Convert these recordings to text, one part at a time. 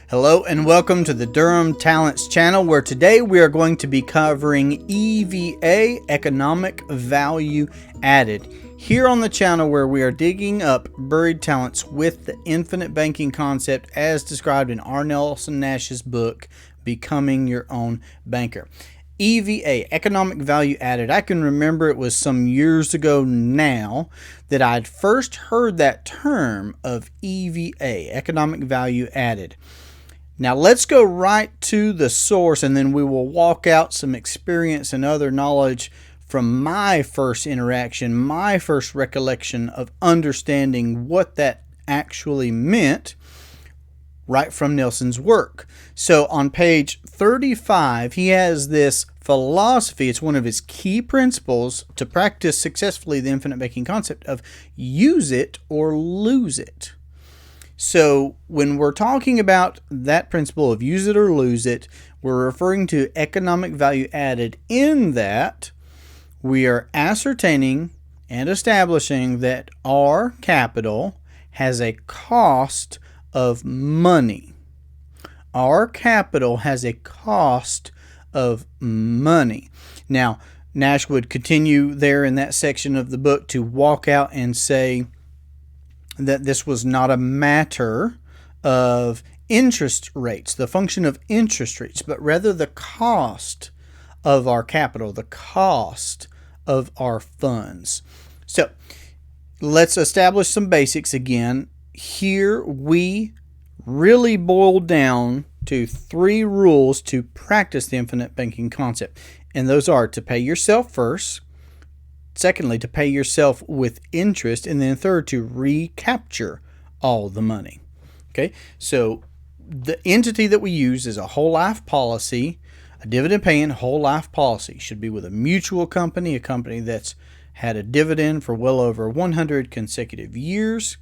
Hello and welcome to the Durham Talents channel, where today we are going to be covering EVA, Economic Value Added. Here on the channel, where we are digging up buried talents with the infinite banking concept as described in R. Nelson Nash's book, Becoming Your Own Banker. EVA, Economic Value Added. I can remember it was some years ago now that I'd first heard that term of EVA, Economic Value Added. Now let's go right to the source, and then we will walk out some experience and other knowledge from my first interaction, my first recollection of understanding what that actually meant right from Nelson's work. So on page 35, he has this philosophy. It's one of his key principles to practice successfully the infinite banking concept of use it or lose it. So when we're talking about that principle of use it or lose it, we're referring to economic value added in that we are ascertaining and establishing that our capital has a cost of money. Our capital has a cost of money. Now, Nash would continue there in that section of the book to walk out and say that this was not a matter of interest rates, the function of interest rates, but rather the cost of our capital, the cost of our funds. So let's establish some basics again. Here we really boil down to 3 rules to practice the infinite banking concept. And those are to pay yourself first, secondly, to pay yourself with interest, and then third, to recapture all the money. Okay, so the entity that we use is a whole life policy, a dividend paying whole life policy. Should be with a mutual company, a company that's had a dividend for well over 100 consecutive years.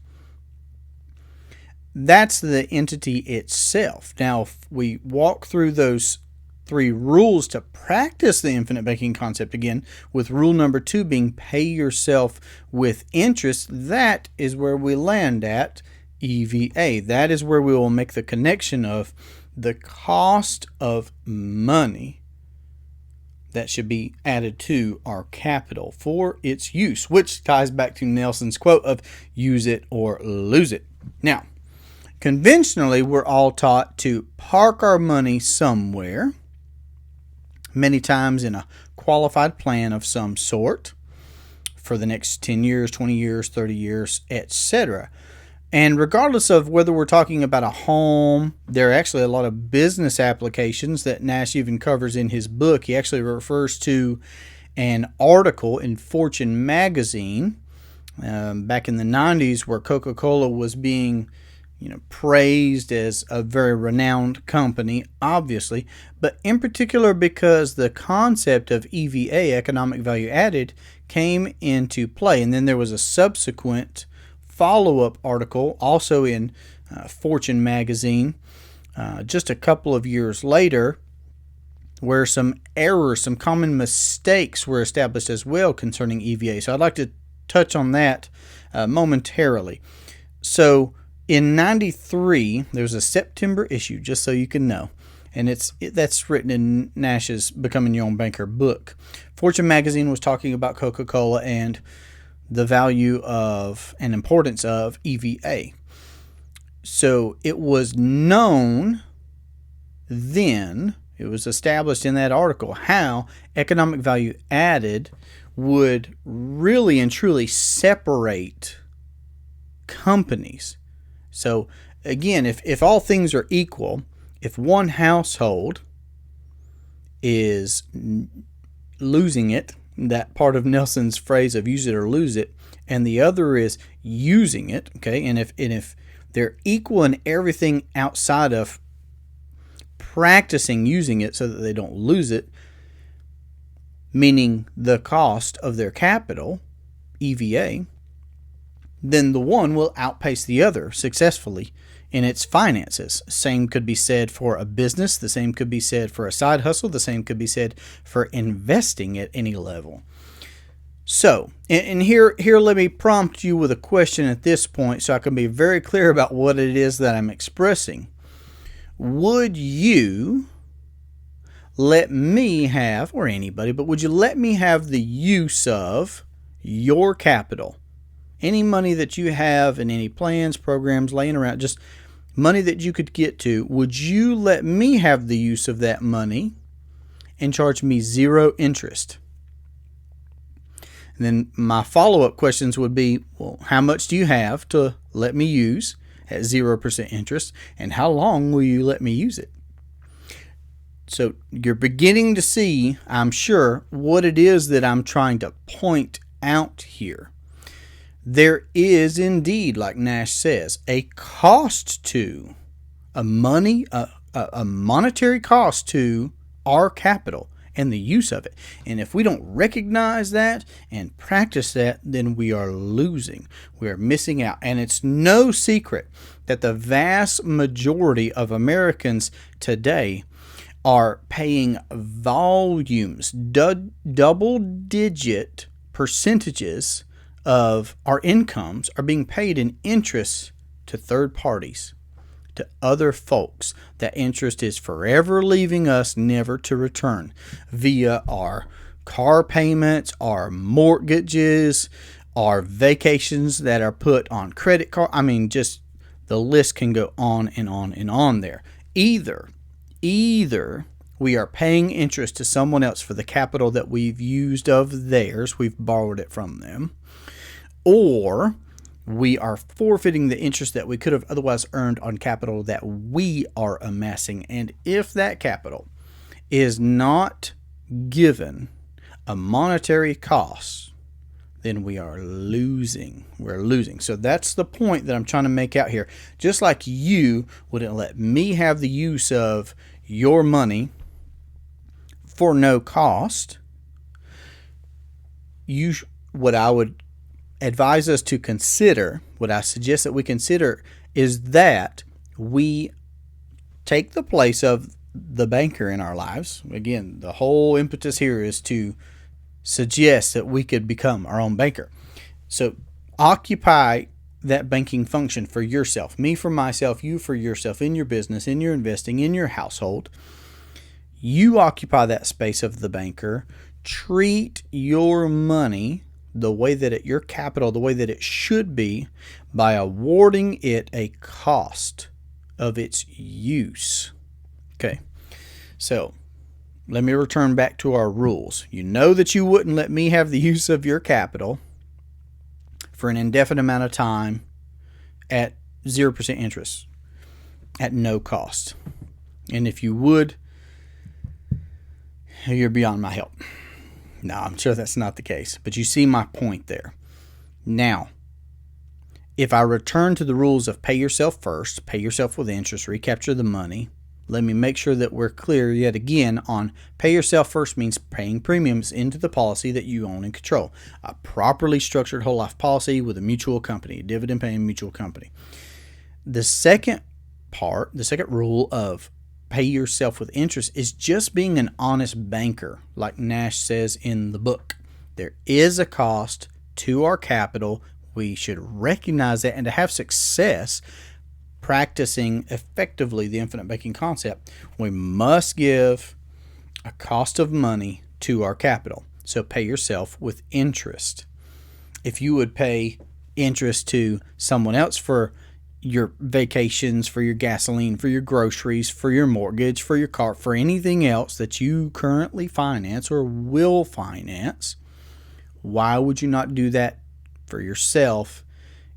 That's the entity itself. Now, if we walk through those 3 rules to practice the infinite banking concept again, with rule number 2 being pay yourself with interest, that is where we land at EVA. That is where we will make the connection of the cost of money that should be added to our capital for its use, which ties back to Nelson's quote of use it or lose it. Now, conventionally, we're all taught to park our money somewhere, many times in a qualified plan of some sort for the next 10 years, 20 years, 30 years, etc. And regardless of whether we're talking about a home, there are actually a lot of business applications that Nash even covers in his book. He actually refers to an article in Fortune magazine back in the 90s where Coca-Cola was being praised as a very renowned company, obviously, but in particular because the concept of EVA, economic value added, came into play. And then there was a subsequent follow-up article also in Fortune magazine just a couple of years later, where some errors, some common mistakes were established as well concerning EVA. So I'd like to touch on that momentarily. So in 93, there's a September issue, just so you can know, and that's written in Nash's Becoming Your Own Banker book. Fortune magazine was talking about Coca-Cola and the value of and importance of EVA. So it was known then, it was established in that article, how economic value added would really and truly separate companies. So again, if all things are equal, if one household is losing it, that part of Nelson's phrase of use it or lose it, and the other is using it, okay, and if they're equal in everything outside of practicing using it so that they don't lose it, meaning the cost of their capital, EVA, then the one will outpace the other successfully in its finances. Same could be said for a business. The same could be said for a side hustle. The same could be said for investing at any level. So, and here let me prompt you with a question at this point so I can be very clear about what it is that I'm expressing. would you let me have, or anybody, but would you let me have the use of your capital? Any money that you have in any plans, programs laying around, just money that you could get to, would you let me have the use of that money and charge me 0 interest? And then my follow-up questions would be, well, how much do you have to let me use at 0% interest, and how long will you let me use it? So you're beginning to see, I'm sure, what it is that I'm trying to point out here. There is indeed, like Nash says, a cost to a monetary cost to our capital and the use of it. And if we don't recognize that and practice that, then we are losing. We are missing out. And it's no secret that the vast majority of Americans today are paying volumes, double-digit percentages of our incomes are being paid in interest to third parties, to other folks. That interest is forever leaving us, never to return, via our car payments, our mortgages, our vacations that are put on credit card. I mean, just the list can go on and on and on there. Either we are paying interest to someone else for the capital that we've used of theirs, we've borrowed it from them, or we are forfeiting the interest that we could have otherwise earned on capital that we are amassing. And if that capital is not given a monetary cost, then we are losing. We're losing. So that's the point that I'm trying to make out here. Just like you wouldn't let me have the use of your money for no cost, what I would advise us to consider, what I suggest that we consider, is that we take the place of the banker in our lives. Again, the whole impetus here is to suggest that we could become our own banker. So occupy that banking function for yourself, me for myself, you for yourself, in your business, in your investing, in your household. You occupy that space of the banker. Treat your money the way that your capital, the way that it should be, by awarding it a cost of its use. Okay, so let me return back to our rules. You know that you wouldn't let me have the use of your capital for an indefinite amount of time at 0% interest, at no cost. And if you would, you're beyond my help. No, I'm sure that's not the case, but you see my point there. Now, if I return to the rules of pay yourself first, pay yourself with interest, recapture the money, let me make sure that we're clear yet again on pay yourself first means paying premiums into the policy that you own and control. A properly structured whole life policy with a mutual company, a dividend paying mutual company. The second part, the second rule of pay yourself with interest is just being an honest banker, like Nash says in the book. There is a cost to our capital. We should recognize that, and to have success practicing effectively the infinite banking concept, we must give a cost of money to our capital. So pay yourself with interest. If you would pay interest to someone else for your vacations, for your gasoline, for your groceries, for your mortgage, for your car, for anything else that you currently finance or will finance, why would you not do that for yourself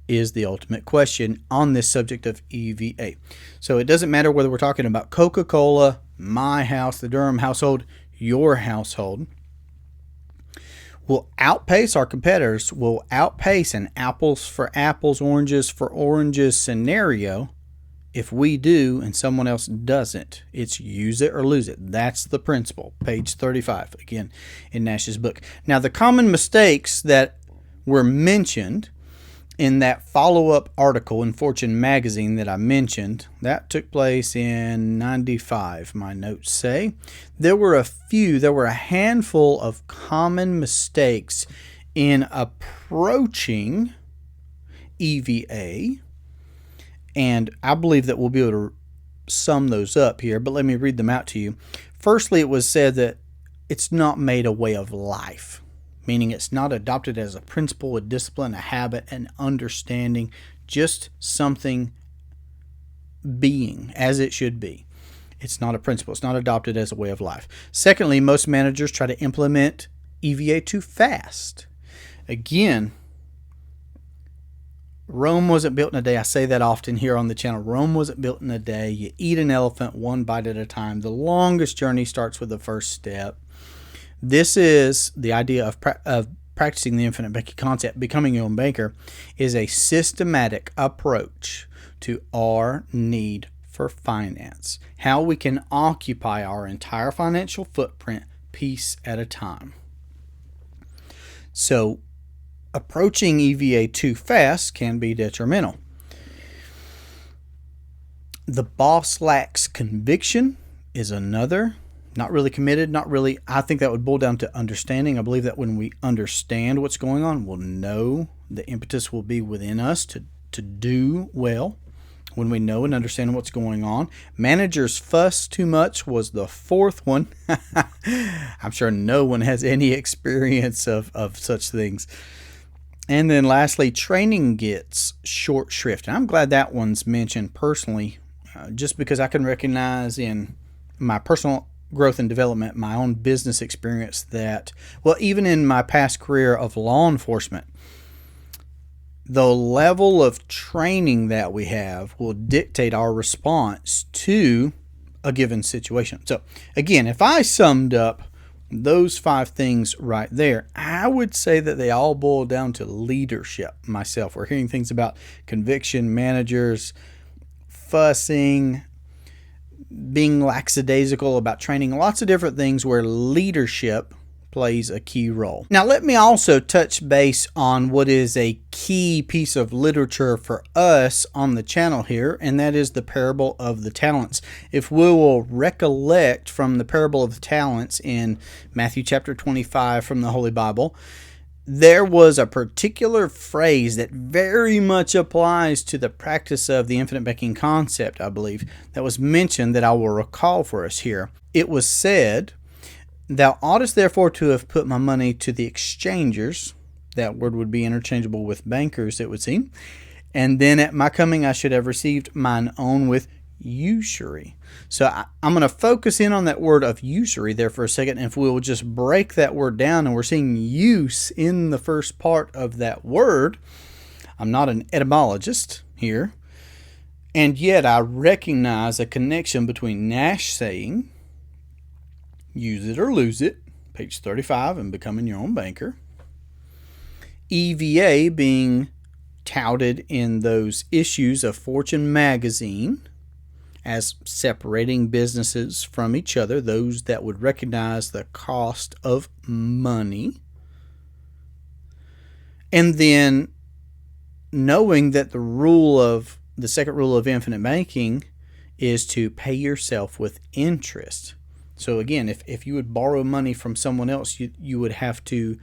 is the ultimate question on this subject of EVA. So it doesn't matter whether we're talking about Coca-Cola, my house, the Durham household, your household. Will outpace our competitors, will outpace an apples for apples, oranges for oranges scenario if we do and someone else doesn't. It's use it or lose it. That's the principle. Page 35, again, in Nash's book. Now, the common mistakes that were mentioned in that follow-up article in Fortune magazine that I mentioned, that took place in 95, my notes say. There were a handful of common mistakes in approaching EVA, and I believe that we'll be able to sum those up here, but let me read them out to you. Firstly, it was said that it's not made a way of life, meaning it's not adopted as a principle, a discipline, a habit, an understanding, just something being as it should be. It's not a principle. It's not adopted as a way of life. Secondly, most managers try to implement EVA too fast. Again, Rome wasn't built in a day. I say that often here on the channel. Rome wasn't built in a day. You eat an elephant one bite at a time. The longest journey starts with the first step. This is the idea of practicing the infinite banking concept. Becoming your own banker is a systematic approach to our need for finance. How we can occupy our entire financial footprint piece at a time. So, approaching EVA too fast can be detrimental. The boss lacks conviction is another. Not really committed, not really. I think that would boil down to understanding. I believe that when we understand what's going on, we'll know the impetus will be within us to do well. When we know and understand what's going on. Managers fuss too much was the fourth one. I'm sure no one has any experience of such things. And then lastly, training gets short shrift. And I'm glad that one's mentioned personally, just because I can recognize in my personal growth and development, my own business experience that, well, even in my past career of law enforcement, the level of training that we have will dictate our response to a given situation. So again, if I summed up those 5 things right there, I would say that they all boil down to leadership myself. We're hearing things about conviction, managers, fussing, being lackadaisical about training, lots of different things where leadership plays a key role. Now, let me also touch base on what is a key piece of literature for us on the channel here, and that is the parable of the talents. If we will recollect from the parable of the talents in Matthew chapter 25 from the Holy Bible, there was a particular phrase that very much applies to the practice of the infinite banking concept, I believe, that was mentioned that I will recall for us here. It was said, "Thou oughtest therefore to have put my money to the exchangers." That word would be interchangeable with bankers, it would seem. "And then at my coming I should have received mine own with usury." So I'm going to focus in on that word of usury there for a second. And if we will just break that word down, and we're seeing use in the first part of that word. I'm not an etymologist here. And yet I recognize a connection between Nash saying, "Use it or lose it," page 35, and becoming your own banker. EVA being touted in those issues of Fortune magazine as separating businesses from each other, those that would recognize the cost of money. And then knowing that the second rule of infinite banking is to pay yourself with interest. So again, if you would borrow money from someone else, you would have to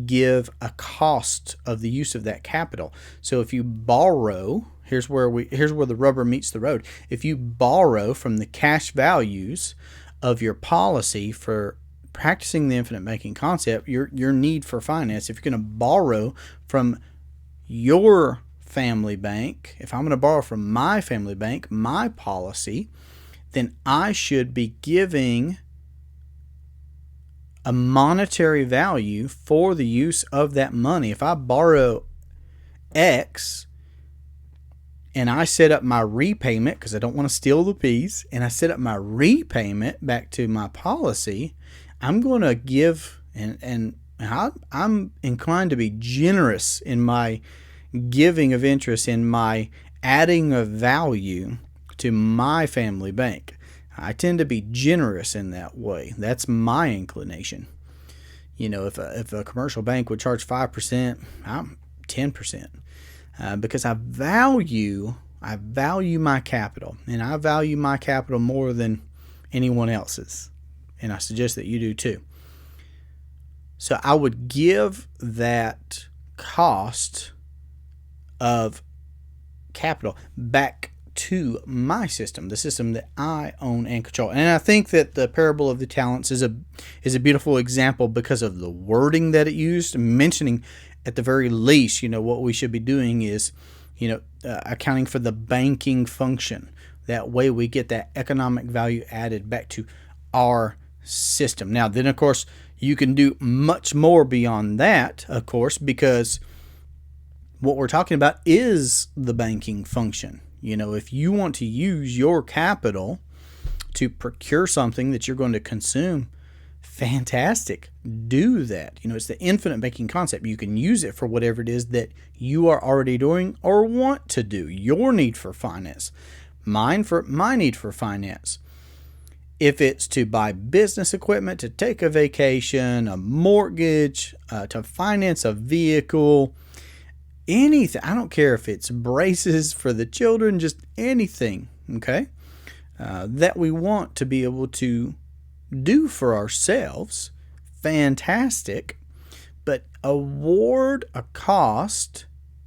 give a cost of the use of that capital. So if you borrow, here's where the rubber meets the road. If you borrow from the cash values of your policy for practicing the infinite banking concept, your need for finance, if you're going to borrow from your family bank, if I'm going to borrow from my family bank, my policy, then I should be giving a monetary value for the use of that money. If I borrow X and I set up my repayment, because I don't want to steal the peas, and I set up my repayment back to my policy, I'm going to give, and I'm inclined to be generous in my giving of interest, in my adding of value to my family bank. I tend to be generous in that way. That's my inclination. You know, if a commercial bank would charge 5%, I'm 10%, because I value my capital, and I value my capital more than anyone else's, and I suggest that you do too. So I would give that cost of capital back to my system, the system that I own and control. And I think that the parable of the talents is a beautiful example because of the wording that it used, mentioning at the very least, what we should be doing is, accounting for the banking function. That way we get that economic value added back to our system. Now, then, of course, you can do much more beyond that, of course, because what we're talking about is the banking function. If you want to use your capital to procure something that you're going to consume, fantastic. Do that. It's the infinite banking concept. You can use it for whatever it is that you are already doing or want to do. Your need for finance. Mine for my need for finance. If it's to buy business equipment, to take a vacation, a mortgage, to finance a vehicle, anything. I don't care if it's braces for the children, just anything, okay, that we want to be able to do for ourselves. Fantastic. But award a cost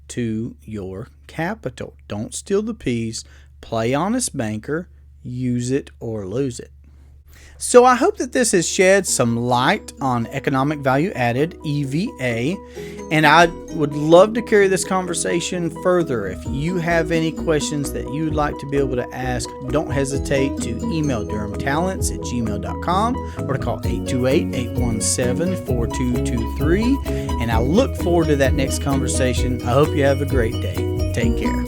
to your capital. Don't steal the peas. Play honest banker. Use it or lose it. So I hope that this has shed some light on economic value added, EVA, and I would love to carry this conversation further. If you have any questions that you'd like to be able to ask, don't hesitate to email durhamtalents@gmail.com or to call 828-817-4223, and I look forward to that next conversation. I hope you have a great day. Take care.